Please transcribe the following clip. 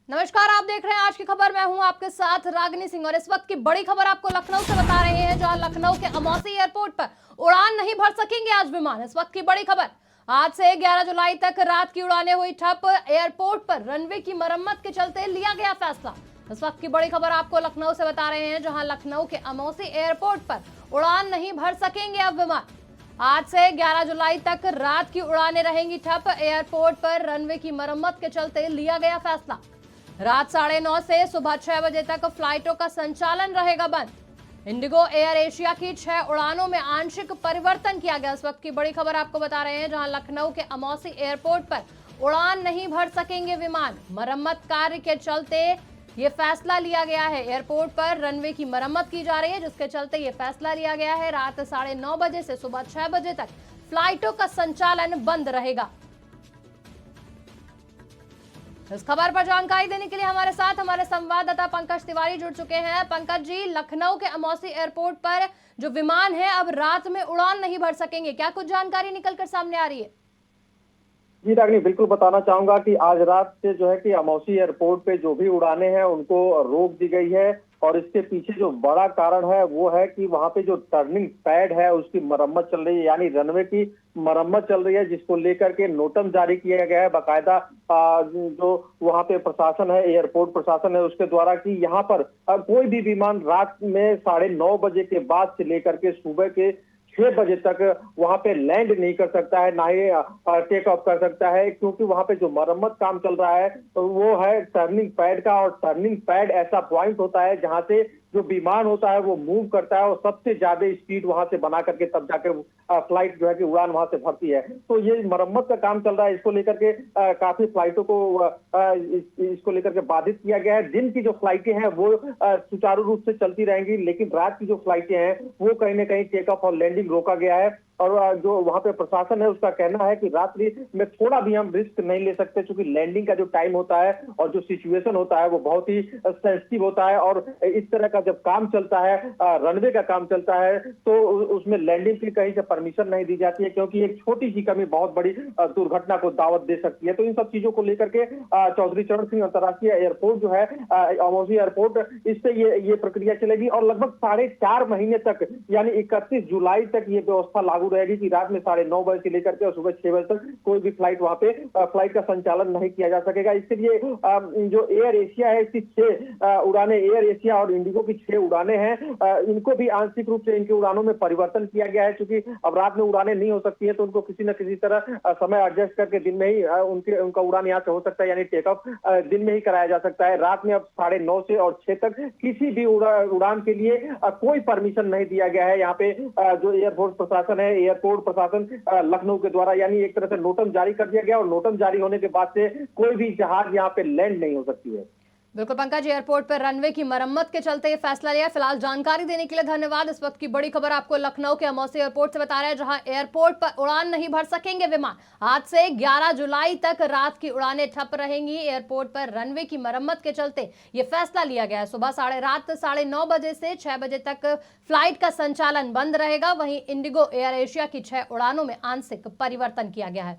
नमस्कार, आप देख रहे हैं आज की खबर। मैं हूं आपके साथ रागिनी सिंह और इस वक्त की बड़ी खबर आपको लखनऊ से बता रहे हैं, जहां लखनऊ के अमौसी एयरपोर्ट पर उड़ान नहीं भर सकेंगे आज विमान। इस वक्त की बड़ी खबर, आज से 11 जुलाई तक रात की उड़ानें हुई ठप। एयरपोर्ट पर रनवे की मरम्मत के चलते लिया गया फैसला। इस वक्त की बड़ी खबर आपको लखनऊ से बता रहे हैं, जहां लखनऊ के अमौसी एयरपोर्ट पर उड़ान नहीं भर सकेंगे अब विमान। आज से 11 जुलाई तक रात की उड़ानें रहेंगी ठप। एयरपोर्ट पर रनवे की मरम्मत के चलते लिया गया फैसला। रात 9:30 से सुबह 6 बजे तक फ्लाइटों का संचालन रहेगा बंद। इंडिगो एयर एशिया की 6 उड़ानों में आंशिक परिवर्तन किया गया। इस वक्त की बड़ी खबर आपको बता रहे हैं, जहां लखनऊ के अमौसी एयरपोर्ट पर उड़ान नहीं भर सकेंगे विमान। मरम्मत कार्य के चलते ये फैसला लिया गया है। एयरपोर्ट पर रनवे की मरम्मत की जा रही है, जिसके चलते ये फैसला लिया गया है। रात 9:30 बजे से सुबह 6 बजे तक फ्लाइटों का संचालन बंद रहेगा। इस खबर पर जानकारी देने के लिए हमारे साथ हमारे संवाददाता पंकज तिवारी जुड़ चुके हैं। पंकज जी, लखनऊ के अमौसी एयरपोर्ट पर जो विमान है अब रात में उड़ान नहीं भर सकेंगे, क्या कुछ जानकारी निकलकर सामने आ रही है? जी रागिनी, बिल्कुल बताना चाहूंगा कि आज रात से जो है कि अमौसी एयरपोर्ट पे जो भी उड़ानें हैं उनको रोक दी गई है। और इसके पीछे जो बड़ा कारण है वो है कि वहां पे जो टर्निंग पैड है उसकी मरम्मत चल रही है, यानी रनवे की मरम्मत चल रही है, जिसको लेकर के नोटम जारी किया गया है बाकायदा। जो वहां पे प्रशासन है, एयरपोर्ट प्रशासन है, उसके द्वारा कि यहाँ पर कोई भी विमान रात में 9:30 के बाद से लेकर के सुबह के 6 बजे तक वहां पे लैंड नहीं कर सकता है, ना ही टेक ऑफ कर सकता है, क्योंकि वहां पे जो मरम्मत काम चल रहा है तो वो है टर्निंग पैड का। और टर्निंग पैड ऐसा पॉइंट होता है जहां से जो विमान होता है वो मूव करता है और सबसे ज्यादा स्पीड वहां से बना करके तब जाकर फ्लाइट जो है कि उड़ान वहां से भरती है। तो ये मरम्मत का काम चल रहा है, इसको लेकर के काफी फ्लाइटों को इसको लेकर के बाधित किया गया है। दिन की जो फ्लाइटें हैं वो सुचारू रूप से चलती रहेंगी, लेकिन रात की जो फ्लाइटें हैं वो कहीं ना कहीं टेक ऑफ और लैंडिंग रोका गया है। और जो वहां पे प्रशासन है उसका कहना है कि रात्रि में थोड़ा भी हम रिस्क नहीं ले सकते, क्योंकि लैंडिंग का जो टाइम होता है और जो सिचुएशन होता है वो बहुत ही सेंसिटिव होता है। और इस तरह का जब काम चलता है, रनवे का काम चलता है, तो उसमें लैंडिंग की कहीं से परमिशन नहीं दी जाती है, क्योंकि एक छोटी सी कमी बहुत बड़ी दुर्घटना को दावत दे सकती है। तो इन सब चीजों को लेकर के चौधरी चरण सिंह अंतर्राष्ट्रीय एयरपोर्ट जो है, अमौसी एयरपोर्ट, इस पे ये प्रक्रिया चलेगी। और लगभग 4.5 महीने तक, यानी 31 जुलाई तक ये व्यवस्था लागू रहेगी कि रात में 9:30 बजे से लेकर के और सुबह 6 बजे तक कोई भी फ्लाइट वहां पे फ्लाइट का संचालन नहीं किया जा सकेगा। इसके लिए जो एयर एशिया है, इसकी 6 उड़ानें, एयर एशिया और इंडिगो की 6 उड़ानें हैं, इनको भी आंशिक रूप से इनकी उड़ानों में परिवर्तन किया गया है। क्योंकि अब रात में उड़ानें नहीं हो सकती है, तो उनको किसी न किसी तरह समय एडजस्ट करके दिन में ही उनका उड़ान यहाँ से हो सकता है, यानी टेक ऑफ दिन में ही कराया जा सकता है। रात में अब 9:30 से और 6 तक किसी भी उड़ान के लिए कोई परमिशन नहीं दिया गया है। यहाँ पे जो एयरफोर्स प्रशासन है, एयरपोर्ट प्रशासन लखनऊ के द्वारा, यानी एक तरह से नोटम जारी कर दिया गया। और नोटम जारी होने के बाद से कोई भी जहाज यहाँ पे लैंड नहीं हो सकती है। बिल्कुल पंकज, एयरपोर्ट पर रनवे की मरम्मत के चलते ये फैसला लिया। फिलहाल जानकारी देने के लिए धन्यवाद। इस वक्त की बड़ी खबर आपको लखनऊ के अमौसी एयरपोर्ट से बता रहे हैं, जहां एयरपोर्ट पर उड़ान नहीं भर सकेंगे विमान। आज से 11 जुलाई तक रात की उड़ानें ठप रहेंगी। एयरपोर्ट पर रनवे की मरम्मत के चलते ये फैसला लिया गया है। सुबह रात 9:30 बजे से 6 बजे तक फ्लाइट का संचालन बंद रहेगा। वहीं इंडिगो एयर एशिया की 6 उड़ानों में आंशिक परिवर्तन किया गया है।